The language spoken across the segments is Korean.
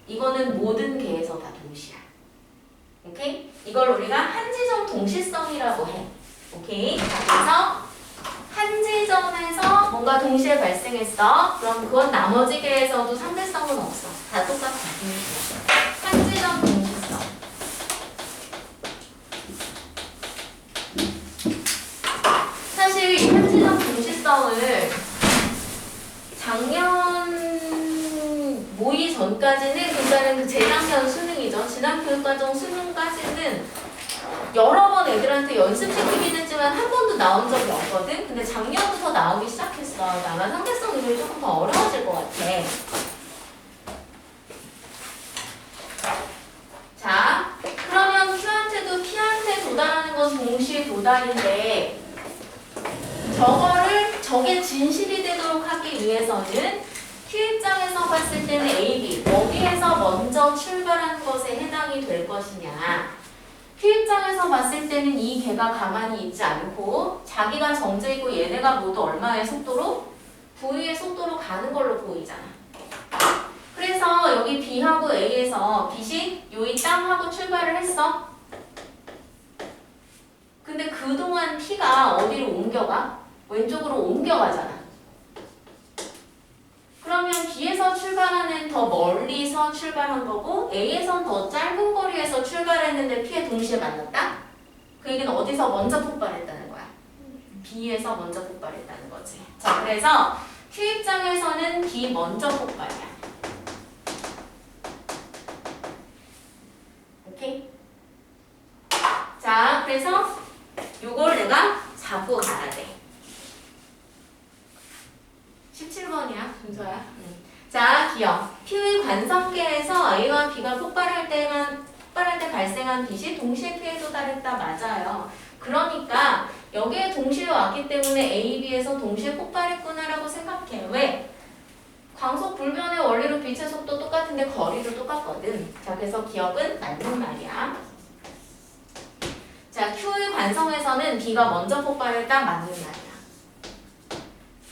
이거는 모든 개에서 다 동시야. 오케이? 이걸 우리가 한 지점 동시성이라고 해. 오케이? 그래서 한 지점에서 뭔가 동시에 발생했어. 그럼 그건 나머지 개에서도 상대성은 없어. 다 똑같아. 한 지점 동시성. 사실 이 한 지점 동시성을 작년 모의 전까지는, 그러니까는 그 재작년 수능이죠. 지난 교육과정 수능까지는 여러 번 애들한테 연습시키긴 했지만 한 번도 나온 적이 없거든. 근데 작년부터 나오기 시작했어. 아마 상대성 이론이 조금 더 어려워질 것 같아. 자, 그러면 Q한테도 P한테 도달하는 건 동시에 도달인데, 저게 진실이 되도록 하기 위해서는 Q 입장에서 봤을 때는 A, B 어디에서 먼저 출발한 것에 해당이 될 것이냐. Q 입장에서 봤을 때는 이 개가 가만히 있지 않고 자기가 정제이고 얘네가 모두 얼마의 속도로? V의 속도로 가는 걸로 보이잖아. 그래서 여기 B하고 A에서 빛이 요이 땅하고 출발을 했어. 근데 그동안 P가 어디로 옮겨가? 왼쪽으로 옮겨가잖아. 그러면 B에서 출발하는 더 멀리서 출발한 거고 A에선 더 짧은 거리에서 출발했는데 P에 동시에 만났다? 그 얘기는 어디서 먼저 폭발했다는 거야? B에서 먼저 폭발했다는 거지. 자, 그래서 Q 입장에서는 B 먼저 폭발이야. 오케이? 자, 그래서 요걸 내가 잡고 가야 돼. 17번이야, 준서야. 자, 기억. P의 관성계에서 A와 B가 폭발할 때 발생한 빛이 동시에 P에 도달했다. 맞아요. 그러니까 여기에 동시에 왔기 때문에 A, B에서 동시에 폭발했구나라고 생각해. 왜? 광속 불변의 원리로 빛의 속도 똑같은데 거리도 똑같거든. 자, 그래서 기억은 맞는 말이야. 자, Q의 관성에서는 B가 먼저 폭발했다. 맞는 말이야.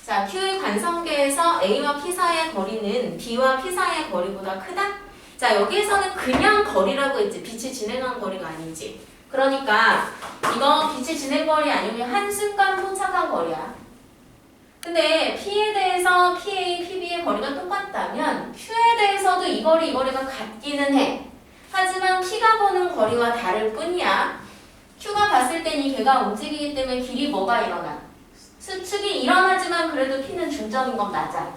자, Q의 관성계에서 A와 P 사이의 거리는 B와 P 사이의 거리보다 크다? 자, 여기에서는 그냥 거리라고 했지. 빛이 진행한 거리가 아니지. 그러니까 이거 빛이 진행 거리 아니면 한순간 포착한 거리야. 근데 P에 대해서 PA, PB의 거리가 똑같다면 Q에 대해서도 이 거리가 같기는 해. 하지만 P가 보는 거리와 다를 뿐이야. Q가 봤을 땐 이 개가 움직이기 때문에 길이 뭐가 일어나? 수축이 일어나지만 그래도 P는 중점인 건 맞아.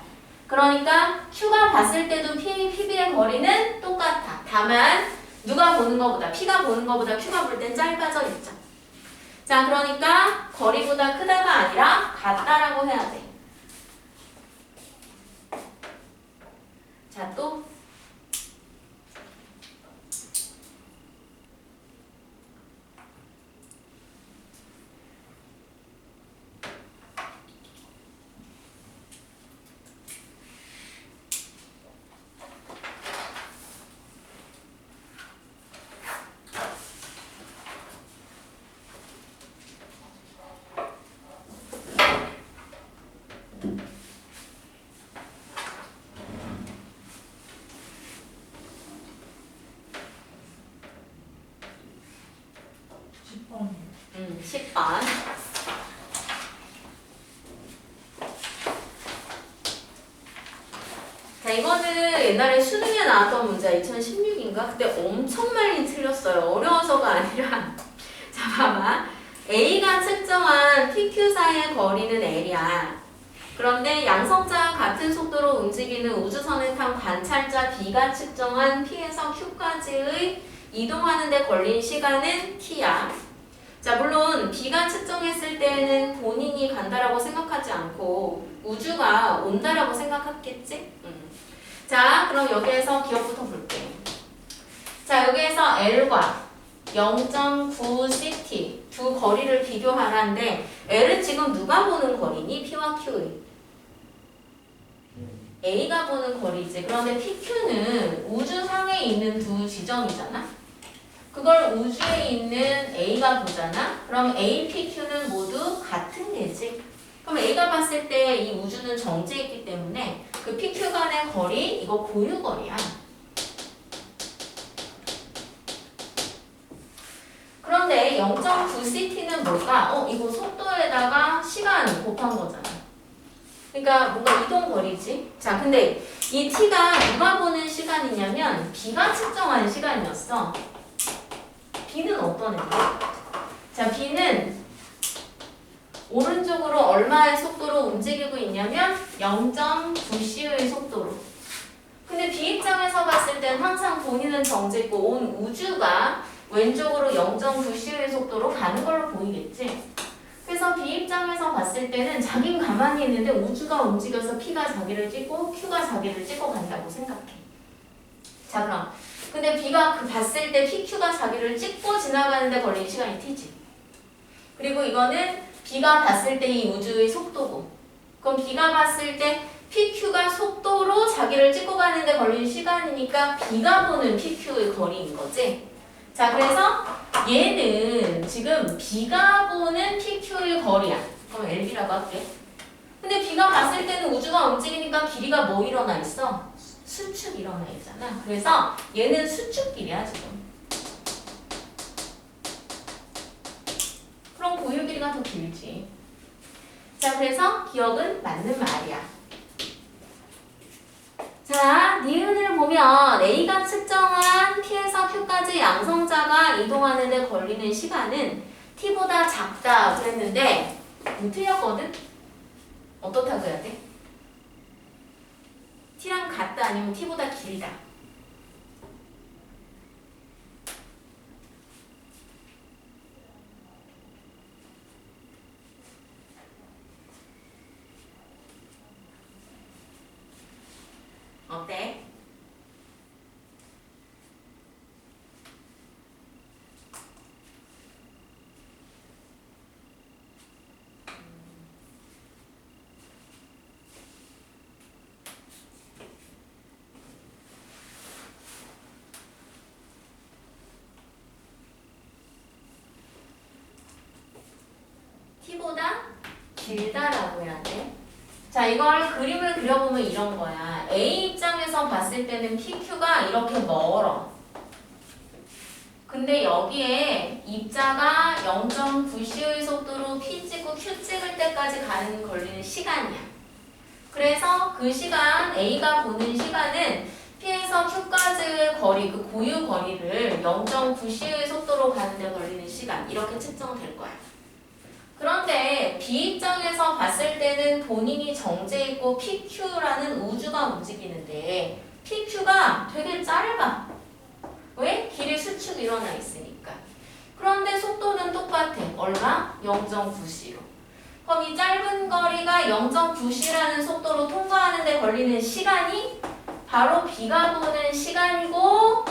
그러니까 Q가 봤을 때도 PA, PB의 거리는 똑같아. 다만 누가 보는 것보다, P가 보는 것보다 Q가 볼 땐 짧아져 있죠. 자, 그러니까 거리보다 크다가 아니라 같다라고 해야 돼. 자, 또 번. 10번. 자, 이거는 옛날에 수능에 나왔던 문제야. 2016인가? 그때 엄청 많이 틀렸어요. 어려워서가 아니라. 자, 봐봐. A가 측정한 PQ 사이의 거리는 L이야. 그런데 양성자와 같은 속도로 움직이는 우주선을 탄 관찰자 B가 측정한 P에서 Q까지의 이동하는 데 걸린 시간은 T야. 자, 물론 B가 측정했을 때는 본인이 간다라고 생각하지 않고 우주가 온다라고 생각했겠지? 자, 그럼 여기에서 기억부터 볼게. 자, 여기에서 L과 0.9ct 두 거리를 비교하라는데 L은 지금 누가 보는 거리니? P와 Q의. A가 보는 거리지. 그런데 PQ는 우주상에 있는 두 지점이잖아. 그걸 우주에 있는 A가 보잖아. 그럼 A, PQ는 모두 같은 개지. 그럼 A가 봤을 때 이 우주는 정지했기 때문에 그 PQ 간의 거리, 이거 고유거리야. 근데 0.9ct는 뭘까? 이거 속도에다가 시간 곱한 거잖아. 그러니까 뭔가 이동 거리지. 자, 근데 이 t가 누가 보는 시간이냐면 b가 측정하는 시간이었어. b는 어떤 애야? 자, b는 오른쪽으로 얼마의 속도로 움직이고 있냐면 0.9c의 속도로. 근데 b 입장에서 봤을 땐 항상 본인은 정지했고 온 우주가 왼쪽으로 0.9c의 속도로 가는 걸로 보이겠지. 그래서 b 입장에서 봤을 때는 자긴 가만히 있는데 우주가 움직여서 p가 자기를 찍고 q가 자기를 찍고 간다고 생각해. 자, 그럼 근데 b가 봤을 때 pq가 자기를 찍고 지나가는데 걸리는 시간이 t지. 그리고 이거는 b가 봤을 때 이 우주의 속도고, 그럼 b가 봤을 때 pq가 속도로 자기를 찍고 가는데 걸리는 시간이니까 b가 보는 pq의 거리인 거지. 자, 그래서 얘는 지금 b가 보는 pq의 거리야. 그럼 lb라고 할게. 근데 b가 봤을 때는 우주가 움직이니까 길이가 뭐 일어나 있어? 수축 일어나 있잖아. 그래서 얘는 수축길이야 지금. 그럼 고유 길이가 더 길지. 자, 그래서 기억은 맞는 말이야. 자, 니은을 보면 A가 측정한 P에서 Q까지 양성자가 이동하는 데 걸리는 시간은 T보다 작다 그랬는데 틀렸거든? 어떻다고 해야 돼? T랑 같다 아니면 T보다 길다? 어때? T보다 길다라고 해야 돼. 자, 이걸 그림을 그려보면 이런 거야. A 입장에서 봤을 때는 PQ가 이렇게 멀어. 근데 여기에 입자가 0.9c의 속도로 P 찍고 Q 찍을 때까지 가는 걸리는 시간이야. 그래서 그 시간, A가 보는 시간은 P에서 Q까지의 거리, 그 고유 거리를 0.9c의 속도로 가는데 걸리는 시간, 이렇게 측정될 거야. 그런데 B 입장에서 봤을 때는 본인이 정제있고 PQ라는 우주가 움직이는데 PQ가 되게 짧아. 왜? 길이 수축 일어나 있으니까. 그런데 속도는 똑같아. 얼마? 0.9c로. 그럼 이 짧은 거리가 0.9c라는 속도로 통과하는 데 걸리는 시간이 바로 B가 보는 시간이고,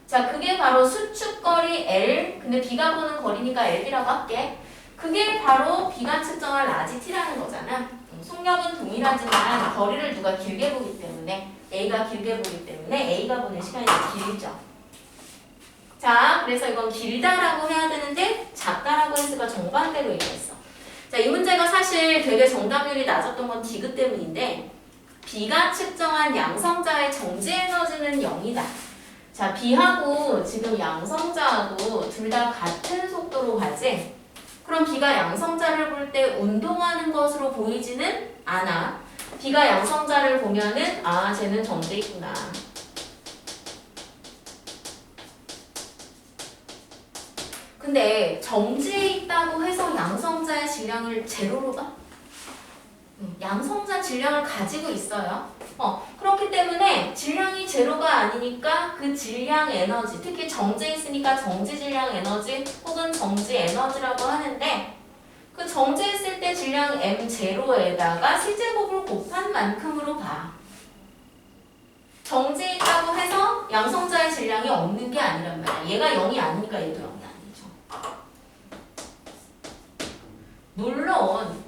자, 그게 바로 수축거리 L, 근데 B가 보는 거리니까 LB라고 할게. 그게 바로 B가 측정할 라지 T라는 거잖아. 속력은 동일하지만 거리를 누가 길게 보기 때문에, A가 길게 보기 때문에 A가 보는 시간이 길죠. 자, 그래서 이건 길다라고 해야 되는데 작다라고 했으니까 정반대로 얘기했어. 자, 이 문제가 사실 되게 정답률이 낮았던 건 디귿 때문인데 B가 측정한 양성자의 정지 에너지는 0이다. 자, B하고 지금 양성자하고 둘 다 같은 속도로 가지? 그럼 B가 양성자를 볼 때 운동하는 것으로 보이지는 않아. B가 양성자를 보면은 아, 쟤는 정지해 있구나. 근데 정지해 있다고 해서 양성자의 질량을 제로로 봐? 양성자 질량을 가지고 있어요. 그렇기 때문에 질량이 제로가 아니니까 그 질량 에너지, 특히 정지해 있으니까 정지 질량 에너지 혹은 정지 에너지라고 하는데 그 정지했을 때 질량 m0에다가 C제곱을 곱한 만큼으로 봐. 정지해 있다고 해서 양성자의 질량이 없는 게 아니란 말이야. 얘가 0이 아니니까 얘도 0이 아니죠. 물론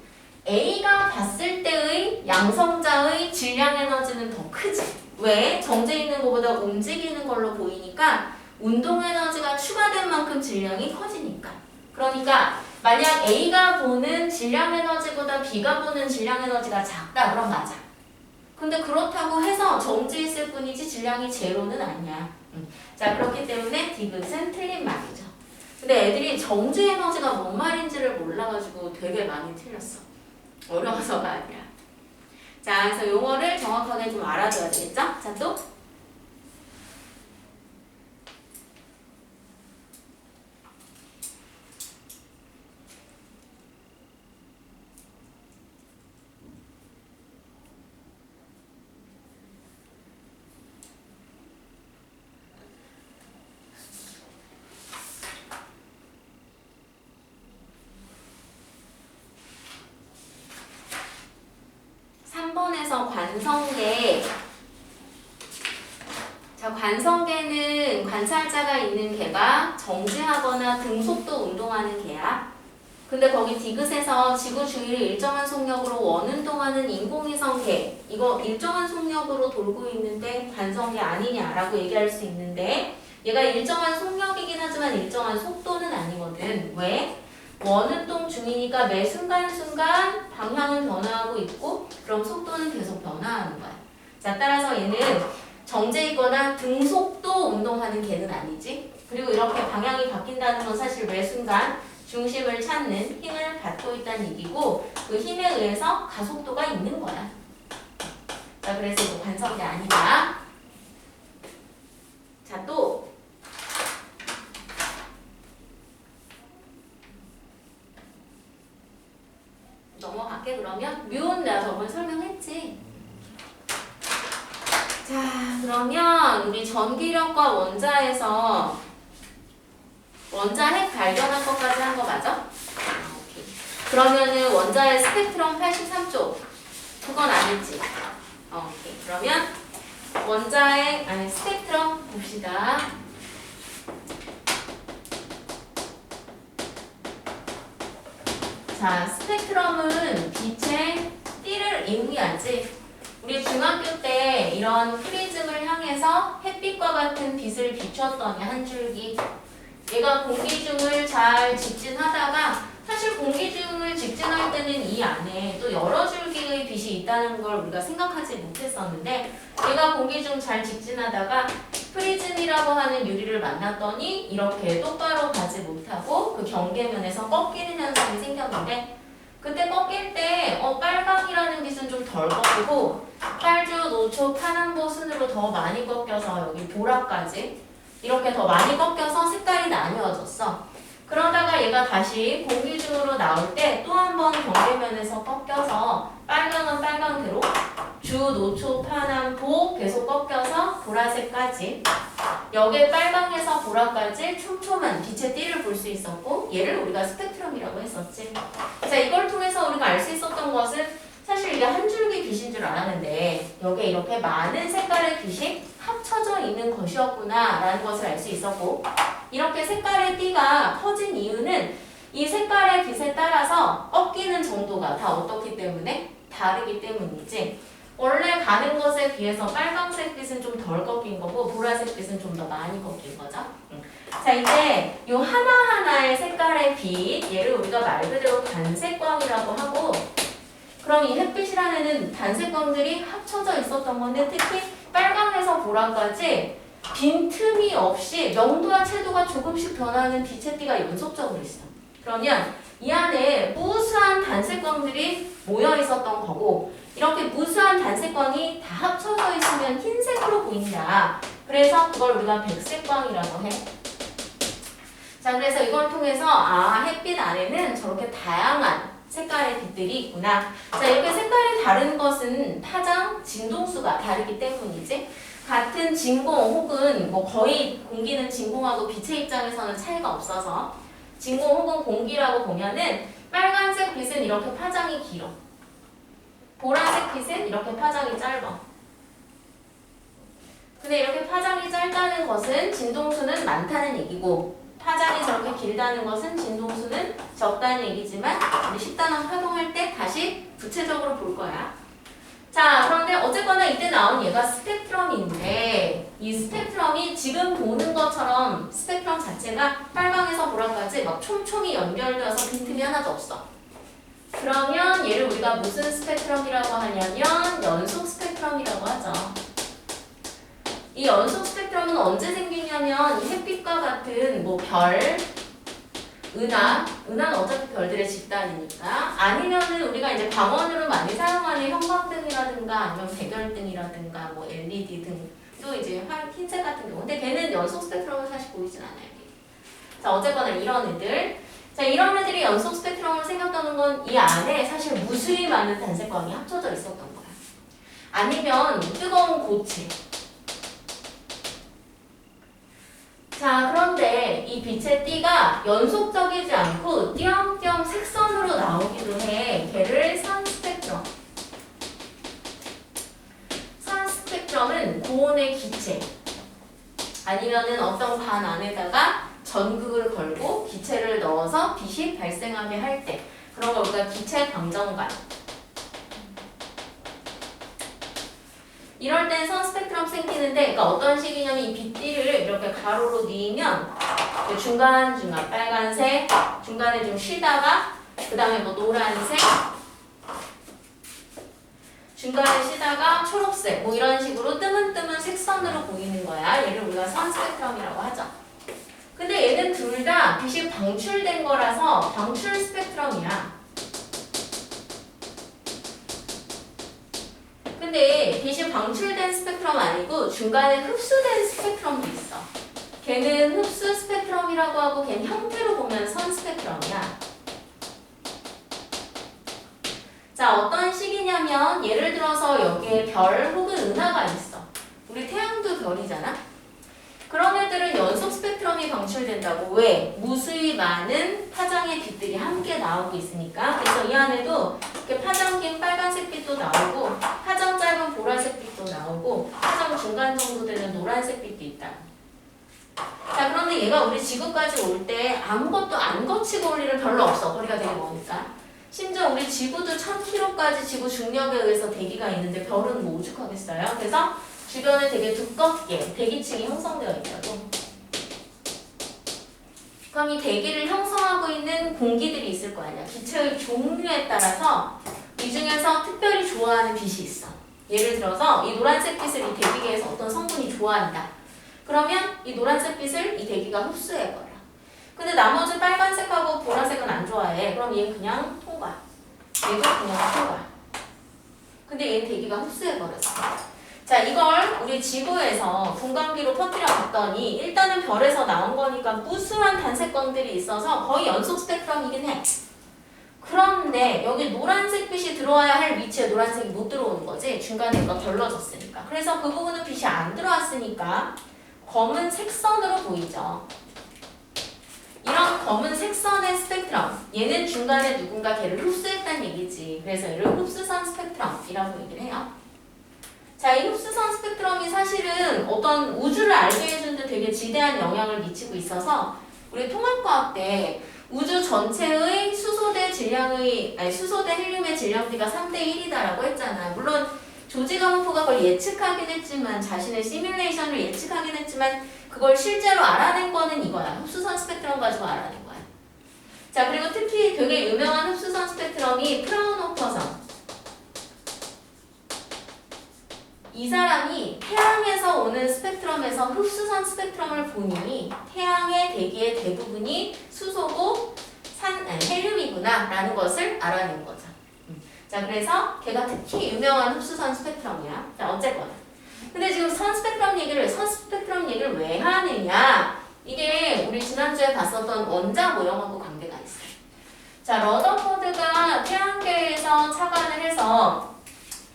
A가 봤을 때의 양성자의 질량 에너지는 더 크지. 왜? 정지해 있는 것보다 움직이는 걸로 보이니까 운동 에너지가 추가된 만큼 질량이 커지니까. 그러니까 만약 A가 보는 질량 에너지보다 B가 보는 질량 에너지가 작다. 그럼 맞아. 근데 그렇다고 해서 정지했을 뿐이지 질량이 제로는 아니야. 자, 그렇기 때문에 디귿은 틀린 말이죠. 근데 애들이 정지 에너지가 뭔 말인지를 몰라가지고 되게 많이 틀렸어. 어려워서가 아니야. 자, 그래서 용어를 정확하게 좀 알아둬야 되겠죠? 자, 또 3번에서 관성계. 자, 관성계는 관찰자가 있는 개가 정지하거나 등속도 운동하는 개야. 근데 거기 디귿에서 지구 주위를 일정한 속력으로 원운동하는 인공위성 개, 이거 일정한 속력으로 돌고 있는데 관성계 아니냐라고 얘기할 수 있는데, 얘가 일정한 속력이긴 하지만 일정한 속도는 아니거든. 왜? 원운동 중이니까 매 순간순간 방향은 변화하고 있고, 그럼 속도는 계속 변화하는 거야. 자, 따라서 얘는 정제 있거나 등속도 운동하는 개는 아니지. 그리고 이렇게 방향이 바뀐다는 건 사실 매 순간 중심을 찾는 힘을 받고 있다는 얘기고, 그 힘에 의해서 가속도가 있는 거야. 자, 그래서 이거 관성계 아니다. 자, 또 넘어갈게. 그러면 뮤는 내가 저번에 설명했지. 자, 그러면 우리 전기력과 원자에서 원자 핵 발견한 것까지 한 거 맞아? 오케이. 그러면은 원자의 스펙트럼 83쪽 그건 아니지. 오케이. 그러면 원자의 스펙트럼 봅시다. 자, 스펙트럼은 빛의 띠를 의미하지. 우리 중학교 때 이런 프리즘을 향해서 햇빛과 같은 빛을 비췄더니 한 줄기. 얘가 공기중을 잘 직진하다가, 사실 공기중을 직진할 때는 이 안에 또 여러 줄기의 빛이 있다는 걸 우리가 생각하지 못했었는데, 얘가 공기중 잘 직진하다가 프리즘이라고 하는 유리를 만났더니 이렇게 똑바로 가지 못하고 그 경계면에서 꺾이는 현상이 생겼는데, 그때 꺾일 때 빨강이라는 빛은 좀 덜 꺾이고 빨주, 노초, 파남보 순으로 더 많이 꺾여서 여기 보라까지 이렇게 더 많이 꺾여서 색깔이 나뉘어졌어. 그러다가 얘가 다시 공기중으로 나올 때 또 한 번 경계면에서 꺾여서 빨강은 빨강대로 주, 노초, 파남, 보 계속 꺾여서 보라색까지, 여기에 빨강에서 보라까지 촘촘한 빛의 띠를 볼 수 있었고, 얘를 우리가 스펙트럼이라고 했었지. 자, 이걸 통해서 우리가 알 수 있었던 것은 사실 이게 한 줄기 빛인 줄 알았는데 여기에 이렇게 많은 색깔의 빛이 합쳐져 있는 것이었구나 라는 것을 알 수 있었고, 이렇게 색깔의 띠가 퍼진 이유는 이 색깔의 빛에 따라서 꺾이는 정도가 다 어떻기 때문에? 다르기 때문이지. 원래 가는 것에 비해서 빨간색 빛은 좀 덜 꺾인 거고 보라색 빛은 좀 더 많이 꺾인 거죠. 자, 이제 이 하나하나의 색깔의 빛, 얘를 우리가 말 그대로 단색광이라고 하고, 그럼 이 햇빛이라는 애는 단색광들이 합쳐져 있었던 건데, 특히 빨강에서 보라까지 빈틈이 없이 명도와 채도가 조금씩 변하는 빛의 띠가 연속적으로 있어. 그러면 이 안에 무수한 단색광들이 모여 있었던 거고, 이렇게 무수한 단색광이 다 합쳐져 있으면 흰색으로 보인다. 그래서 그걸 우리가 백색광이라고 해. 자, 그래서 이걸 통해서 햇빛 안에는 저렇게 다양한 색깔의 빛들이 있구나. 자, 이렇게 색깔이 다른 것은 파장, 진동수가 다르기 때문이지. 같은 진공 혹은 뭐 거의 공기는 진공하고 빛의 입장에서는 차이가 없어서 진공 혹은 공기라고 보면은 빨간색 빛은 이렇게 파장이 길어. 보라색 빛은 이렇게 파장이 짧아. 근데 이렇게 파장이 짧다는 것은 진동수는 많다는 얘기고, 파장이 저렇게 길다는 것은 진동수는 적다는 얘기지만, 우리 10단원 활동할 때 다시 구체적으로 볼 거야. 자, 그런데 어쨌거나 이때 나온 얘가 스펙트럼인데, 이 스펙트럼이 지금 보는 것처럼 스펙트럼 자체가 빨강에서 보라까지 막 촘촘히 연결되어서 빈틈이 하나도 없어. 그러면 얘를 우리가 무슨 스펙트럼이라고 하냐면 연속 스펙트럼이라고 하죠. 이 연속 스펙트럼은 언제 생기냐면 이 햇빛과 같은 뭐 별, 은하는 어차피 별들의 집단이니까. 아니면은 우리가 이제 광원으로 많이 사용하는 형광등이라든가 아니면 백열등이라든가 뭐 LED 등도 이제 흰색 같은 경우. 근데 걔는 연속 스펙트럼을 사실 보이진 않아요. 자, 어쨌거나 이런 애들. 자, 이런 애들이 연속 스펙트럼을 생겼다는 건 이 안에 사실 무수히 많은 단색광이 합쳐져 있었던 거야. 아니면 뜨거운 고체. 자, 그런데 이 빛의 띠가 연속적이지 않고 띄엄띄엄 색선으로 나오기도 해. 걔를 선 스펙트럼. 선 스펙트럼은 고온의 기체. 아니면은 어떤 관 안에다가 전극을 걸고 기체를 넣어서 빛이 발생하게 할 때 그런 걸 우리가 기체 방정관. 이럴 땐 선 스펙트럼 생기는데 그러니까 어떤 식이냐면 이 빛띠를 이렇게 가로로 뉘면 중간중간 빨간색 중간에 좀 쉬다가 그 다음에 뭐 노란색 중간에 쉬다가 초록색 뭐 이런 식으로 뜨문뜨문 색선으로 보이는 거야. 얘를 우리가 선 스펙트럼이라고 하죠. 근데 얘는 둘 다 빛이 방출된 거라서 방출 스펙트럼이야. 근데 빛이 방출된 스펙트럼 아니고 중간에 흡수된 스펙트럼도 있어. 걔는 흡수 스펙트럼이라고 하고 걔는 형태로 보면 선 스펙트럼이야. 자, 어떤 식이냐면 예를 들어서 여기에 별 혹은 은하가 있어. 우리 태양도 별이잖아. 그런 애들은 연속 스펙트럼이 방출된다고. 왜? 무수히 많은 파장의 빛들이 함께 나오고 있으니까. 그래서 이 안에도 이렇게 파장 긴 빨간색 빛도 나오고 파장 짧은 보라색 빛도 나오고 파장 중간 정도 되는 노란색 빛도 있다. 자, 그런데 얘가 우리 지구까지 올 때 아무것도 안 거치고 올 일은 별로 없어. 거리가 되게 머니까. 심지어 우리 지구도 1000km까지 지구 중력에 의해서 대기가 있는데 별은 뭐 오죽하겠어요? 그래서 주변에 되게 두껍게 대기층이 형성되어 있다고. 그럼 이 대기를 형성하고 있는 공기들이 있을 거 아니야. 기체의 종류에 따라서 이 중에서 특별히 좋아하는 빛이 있어. 예를 들어서 이 노란색 빛을 이 대기계에서 어떤 성분이 좋아한다. 그러면 이 노란색 빛을 이 대기가 흡수해버려. 근데 나머지 빨간색하고 보라색은 안 좋아해. 그럼 얘는 그냥 통과. 얘도 그냥 통과. 근데 얘는 대기가 흡수해버렸어. 자, 이걸 우리 지구에서 분광기로 퍼뜨려 봤더니 일단은 별에서 나온 거니까 무수한 단색광들이 있어서 거의 연속 스펙트럼이긴 해. 그런데 여기 노란색 빛이 들어와야 할 위치에 노란색이 못 들어오는 거지. 중간에 얘가 결러졌으니까. 그래서 그 부분은 빛이 안 들어왔으니까 검은 색선으로 보이죠. 이런 검은 색선의 스펙트럼, 얘는 중간에 누군가 걔를 흡수했다는 얘기지. 그래서 얘를 흡수선 스펙트럼이라고 얘기를 해요. 자, 이 흡수선 스펙트럼이 사실은 어떤 우주를 알게 해주는데 되게 지대한 영향을 미치고 있어서 우리 통합과학 때 우주 전체의 수소대 헬륨의 질량비가 3대1이다라고 했잖아. 물론 조지 가모프가 그걸 예측하긴 했지만 자신의 시뮬레이션을 예측하긴 했지만 그걸 실제로 알아낸 거는 이거야. 흡수선 스펙트럼 가지고 알아낸 거야. 자, 그리고 특히 되게 유명한 흡수선 스펙트럼이 프라운호퍼선. 이 사람이 태양에서 오는 스펙트럼에서 흡수선 스펙트럼을 보니 태양의 대기의 대부분이 수소고 헬륨이구나 라는 것을 알아낸 거죠. 자, 그래서 걔가 특히 유명한 흡수선 스펙트럼이야. 자, 어쨌거나. 근데 지금 선 스펙트럼 얘기를 왜 하느냐? 이게 우리 지난주에 봤었던 원자 모형하고 관계가 있어요. 자, 러더포드가 태양계에서 착안을 해서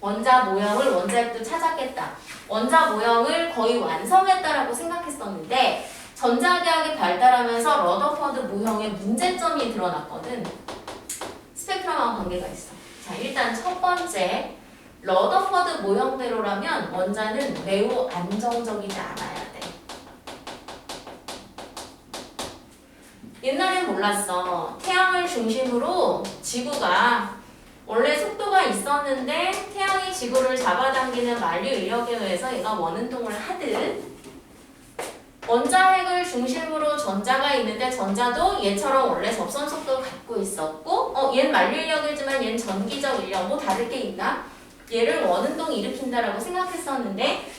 원자 모형을 원자핵도 찾았겠다. 원자 모형을 거의 완성했다라고 생각했었는데 전자계학이 발달하면서 러더포드 모형의 문제점이 드러났거든. 스펙트럼하고 관계가 있어. 자, 일단 첫 번째, 러더포드 모형대로라면 원자는 매우 안정적이지 않아야 돼. 옛날엔 몰랐어. 태양을 중심으로 지구가 원래 속도가 있었는데 태양이 지구를 잡아당기는 만류 인력에 의해서 얘가 원운동을 하듯 원자핵을 중심으로 전자가 있는데 전자도 얘처럼 원래 접선 속도를 갖고 있었고 얘는 만류 인력이지만 얘는 전기적 인력 뭐 다를 게 있나? 얘를 원운동 일으킨다라고 생각했었는데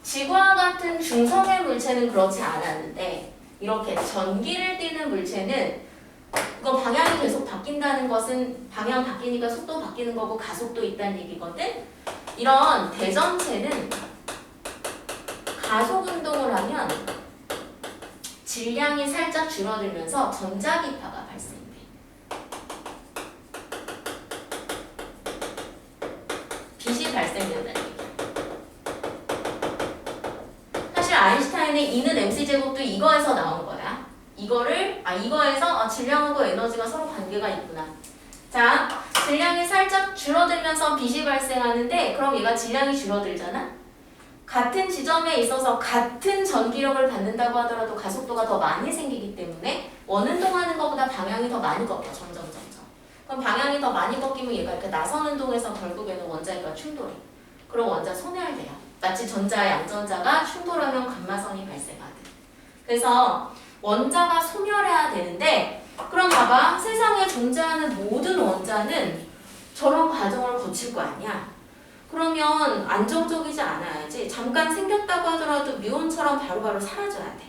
지구와 같은 중성의 물체는 그렇지 않았는데 이렇게 전기를 띠는 물체는 이건 방향이 계속 바뀐다는 것은 방향 바뀌니까 속도 바뀌는 거고 가속도 있다는 얘기거든. 이런 대전체는 가속 운동을 하면 질량이 살짝 줄어들면서 전자기파가 발생돼. 빛이 발생된다는 얘기야. 사실 아인슈타인의 E는 mc제곱도 이거에서 나온 거야. 이거에서 질량하고 에너지가 서로 관계가 있구나. 자, 질량이 살짝 줄어들면서 빛이 발생하는데 그럼 얘가 질량이 줄어들잖아? 같은 지점에 있어서 같은 전기력을 받는다고 하더라도 가속도가 더 많이 생기기 때문에 원운동하는 것보다 방향이 더 많이 꺾여. 점점. 그럼 방향이 더 많이 꺾이면 얘가 이렇게 나선 운동에서 결국에는 원자핵과 충돌해. 그럼 원자 소멸돼요. 마치 전자, 양전자가 충돌하면 감마선이 발생하듯. 그래서 원자가 소멸해야 되는데 그럼 봐봐. 세상에 존재하는 모든 원자는 저런 과정을 거칠 거 아니야. 그러면 안정적이지 않아야지. 잠깐 생겼다고 하더라도 뮤온처럼 바로바로 사라져야 돼.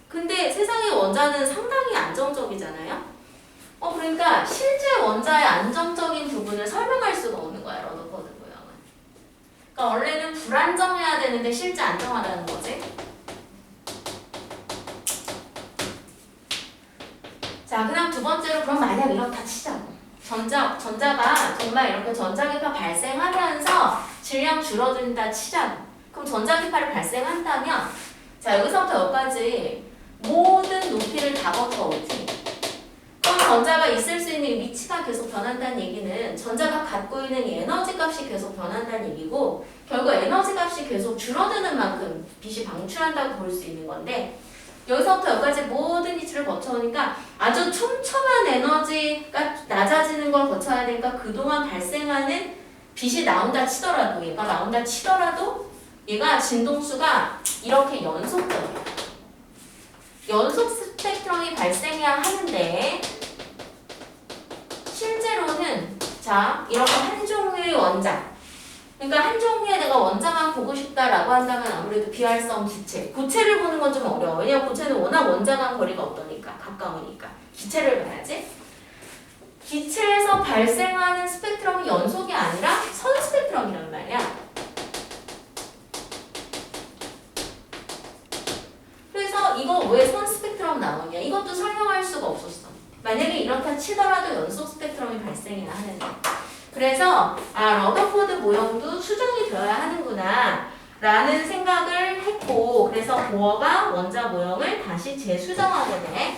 근데 세상의 원자는 상당히 안정적이잖아요. 그러니까 실제 원자의 안정적인 부분을 설명할 수가 없는 거야. 러더포드 모형은. 그러니까 원래는 불안정해야 되는데 실제 안정하다는 거지. 자, 그 다음 두 번째로 그럼 만약 이렇다 치자고. 전자가 정말 이렇게 전자기파 발생하면서 질량 줄어든다 치자고. 그럼 전자기파를 발생한다면 자, 여기서부터 여기까지 모든 높이를 다 거쳐오지. 그럼 전자가 있을 수 있는 위치가 계속 변한다는 얘기는 전자가 갖고 있는 에너지 값이 계속 변한다는 얘기고 결국 에너지 값이 계속 줄어드는 만큼 빛이 방출한다고 볼 수 있는 건데 여기서부터 여기까지 모든 위치를 거쳐오니까 아주 촘촘한 에너지가 낮아지는 걸 거쳐야 되니까 그동안 발생하는 빛이 나온다 치더라도 얘가 진동수가 이렇게 연속적이야. 연속 스펙트럼이 발생해야 하는데 실제로는 자 이렇게 한 종류의 원자 그러니까 한 종류의 내가 원자만 보고 싶다라고 한다면 아무래도 비활성 기체 고체를 보는 건 좀 어려워. 왜냐면 고체는 워낙 원자 간 거리가 어떠니까 가까우니까 기체를 봐야지. 기체에서 발생하는 스펙트럼이 연속이 아니라 선 스펙트럼이란 말이야. 그래서 이거 왜 선 스펙트럼 나오냐 이것도 설명할 수가 없었어. 만약에 이렇다 치더라도 연속 스펙트럼이 발생이나 하는데 그래서 러더포드 모형도 수정이 되어야 하는구나 라는 생각을 했고 그래서 보어가 원자 모형을 다시 재수정하게 돼.